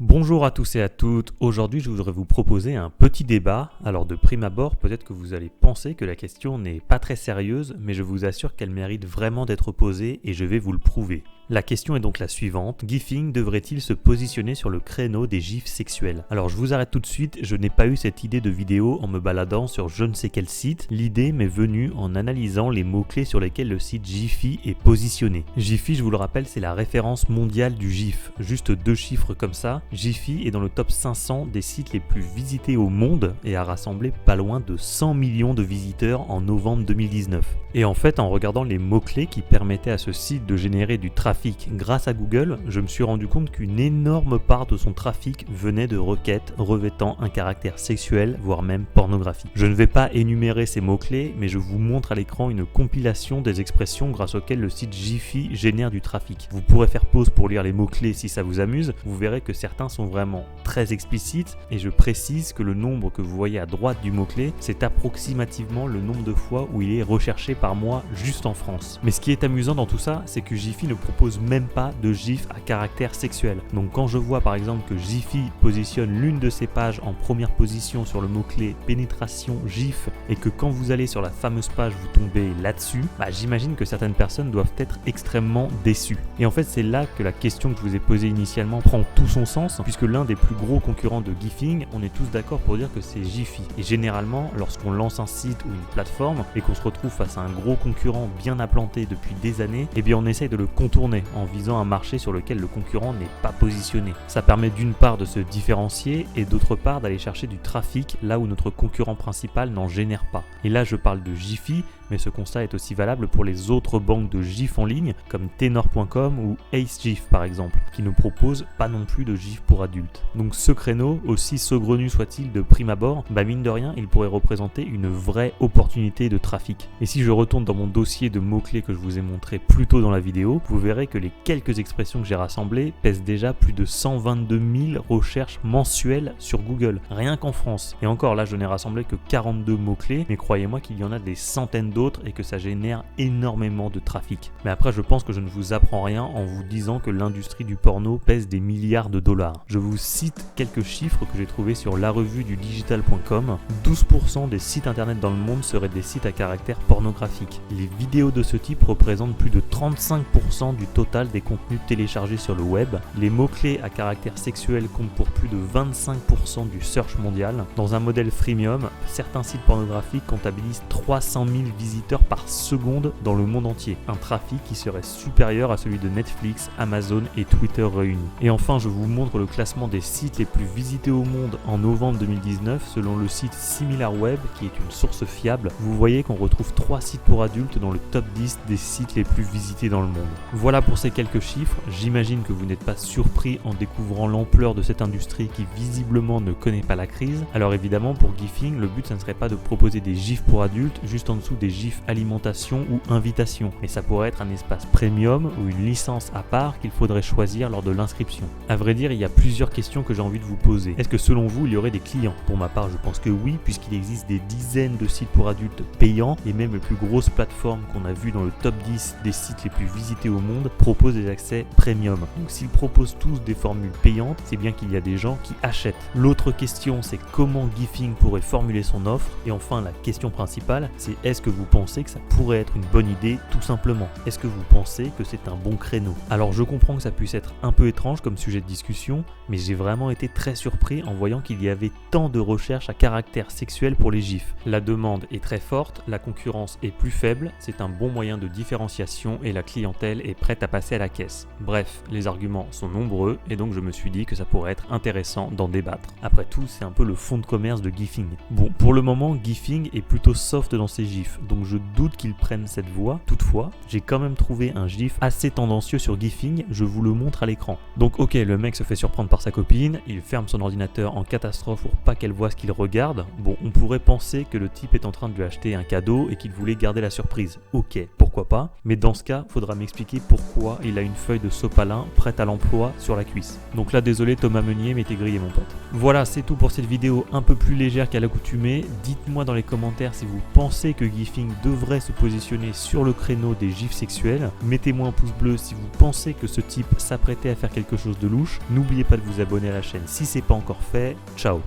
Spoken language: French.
Bonjour à tous et à toutes, aujourd'hui je voudrais vous proposer un petit débat. Alors de prime abord, peut-être que vous allez penser que la question n'est pas très sérieuse, mais je vous assure qu'elle mérite vraiment d'être posée et je vais vous le prouver. La question est donc la suivante, Gifing devrait-il se positionner sur le créneau des gifs sexuels? Alors je vous arrête tout de suite, je n'ai pas eu cette idée de vidéo en me baladant sur je ne sais quel site, l'idée m'est venue en analysant les mots-clés sur lesquels le site Giphy est positionné. Giphy, je vous le rappelle, c'est la référence mondiale du gif, juste 2 chiffres comme ça. Giphy est dans le top 500 des sites les plus visités au monde et a rassemblé pas loin de 100 millions de visiteurs en novembre 2019. Et en fait, en regardant les mots-clés qui permettaient à ce site de générer du trafic grâce à Google, je me suis rendu compte qu'une énorme part de son trafic venait de requêtes revêtant un caractère sexuel, voire même pornographique. Je ne vais pas énumérer ces mots-clés, mais je vous montre à l'écran une compilation des expressions grâce auxquelles le site Giphy génère du trafic. Vous pourrez faire pause pour lire les mots-clés si ça vous amuse, vous verrez que certains sont vraiment très explicites, et je précise que le nombre que vous voyez à droite du mot-clé, c'est approximativement le nombre de fois où il est recherché par mois juste en France. Mais ce qui est amusant dans tout ça, c'est que Giphy ne propose même pas de gif à caractère sexuel. Donc quand je vois par exemple que Giphy positionne l'une de ses pages en première position sur le mot-clé pénétration gif et que quand vous allez sur la fameuse page vous tombez là-dessus, j'imagine que certaines personnes doivent être extrêmement déçues. Et en fait c'est là que la question que je vous ai posée initialement prend tout son sens, puisque l'un des plus gros concurrents de Gifing, on est tous d'accord pour dire que c'est Giphy. Et généralement lorsqu'on lance un site ou une plateforme et qu'on se retrouve face à un gros concurrent bien implanté depuis des années, eh bien on essaye de le contourner en visant un marché sur lequel le concurrent n'est pas positionné. Ça permet d'une part de se différencier et d'autre part d'aller chercher du trafic là où notre concurrent principal n'en génère pas. Et là je parle de Giphy, mais ce constat est aussi valable pour les autres banques de gifs en ligne comme Tenor.com ou AceGIF par exemple, qui ne proposent pas non plus de gifs pour adultes. Donc ce créneau, aussi saugrenu soit-il de prime abord, mine de rien il pourrait représenter une vraie opportunité de trafic. Et si je retourne dans mon dossier de mots-clés que je vous ai montré plus tôt dans la vidéo, vous verrez que les quelques expressions que j'ai rassemblées pèsent déjà plus de 122 000 recherches mensuelles sur Google, rien qu'en France. Et encore là je n'ai rassemblé que 42 mots-clés, mais croyez-moi qu'il y en a des centaines d'autres et que ça génère énormément de trafic. Mais après je pense que je ne vous apprends rien en vous disant que l'industrie du porno pèse des milliards de dollars. Je vous cite quelques chiffres que j'ai trouvés sur larevuedudigital.com. 12% des sites internet dans le monde seraient des sites à caractère pornographique. Les vidéos de ce type représentent plus de 35% du total des contenus téléchargés sur le web. Les mots-clés à caractère sexuel comptent pour plus de 25% du search mondial. Dans un modèle freemium, certains sites pornographiques comptabilisent 300 000 visiteurs par seconde dans le monde entier. Un trafic qui serait supérieur à celui de Netflix, Amazon et Twitter réunis. Et enfin, je vous montre le classement des sites les plus visités au monde en novembre 2019 selon le site SimilarWeb, qui est une source fiable. Vous voyez qu'on retrouve 3 sites pour adultes dans le top 10 des sites les plus visités dans le monde. Voilà pour ces quelques chiffres, j'imagine que vous n'êtes pas surpris en découvrant l'ampleur de cette industrie qui visiblement ne connaît pas la crise. Alors évidemment pour Gifing, le but ça ne serait pas de proposer des gifs pour adultes juste en dessous des gifs alimentation ou invitation, mais ça pourrait être un espace premium ou une licence à part qu'il faudrait choisir lors de l'inscription. À vrai dire, il y a plusieurs questions que j'ai envie de vous poser. Est-ce que selon vous il y aurait des clients? Pour ma part je pense que oui, puisqu'il existe des dizaines de sites pour adultes payants et même les plus grosses plateformes qu'on a vues dans le top 10 des sites les plus visités au monde proposent des accès premium. Donc s'ils proposent tous des formules payantes, c'est bien qu'il y a des gens qui achètent. L'autre question c'est comment Gifing pourrait formuler son offre, et enfin la question principale c'est est-ce que vous pensez que ça pourrait être une bonne idée tout simplement? Est-ce que vous pensez que c'est un bon créneau? Alors je comprends que ça puisse être un peu étrange comme sujet de discussion, mais j'ai vraiment été très surpris en voyant qu'il y avait tant de recherches à caractère sexuel pour les gifs. La demande est très forte, la concurrence est plus faible, c'est un bon moyen de différenciation et la clientèle est prête à passer à la caisse. Bref, les arguments sont nombreux et donc je me suis dit que ça pourrait être intéressant d'en débattre. Après tout, c'est un peu le fond de commerce de Gifing. Bon, pour le moment, Gifing est plutôt soft dans ses gifs, donc je doute qu'ils prennent cette voie. Toutefois, j'ai quand même trouvé un gif assez tendancieux sur Gifing, je vous le montre à l'écran. Donc ok, le mec se fait surprendre par sa copine, il ferme son ordinateur en catastrophe pour pas qu'elle voit ce qu'il regarde. Bon, on pourrait penser que le type est en train de lui acheter un cadeau et qu'il voulait garder la surprise. Ok, pourquoi pas, mais dans ce cas, faudra m'expliquer pourquoi il a une feuille de sopalin prête à l'emploi sur la cuisse. Donc là, désolé Thomas Meunier, mais t'es grillé mon pote. Voilà, c'est tout pour cette vidéo un peu plus légère qu'à l'accoutumée. Dites-moi dans les commentaires si vous pensez que Gifing gaming devrait se positionner sur le créneau des gifs sexuels. Mettez-moi un pouce bleu si vous pensez que ce type s'apprêtait à faire quelque chose de louche. N'oubliez pas de vous abonner à la chaîne si c'est pas encore fait. Ciao.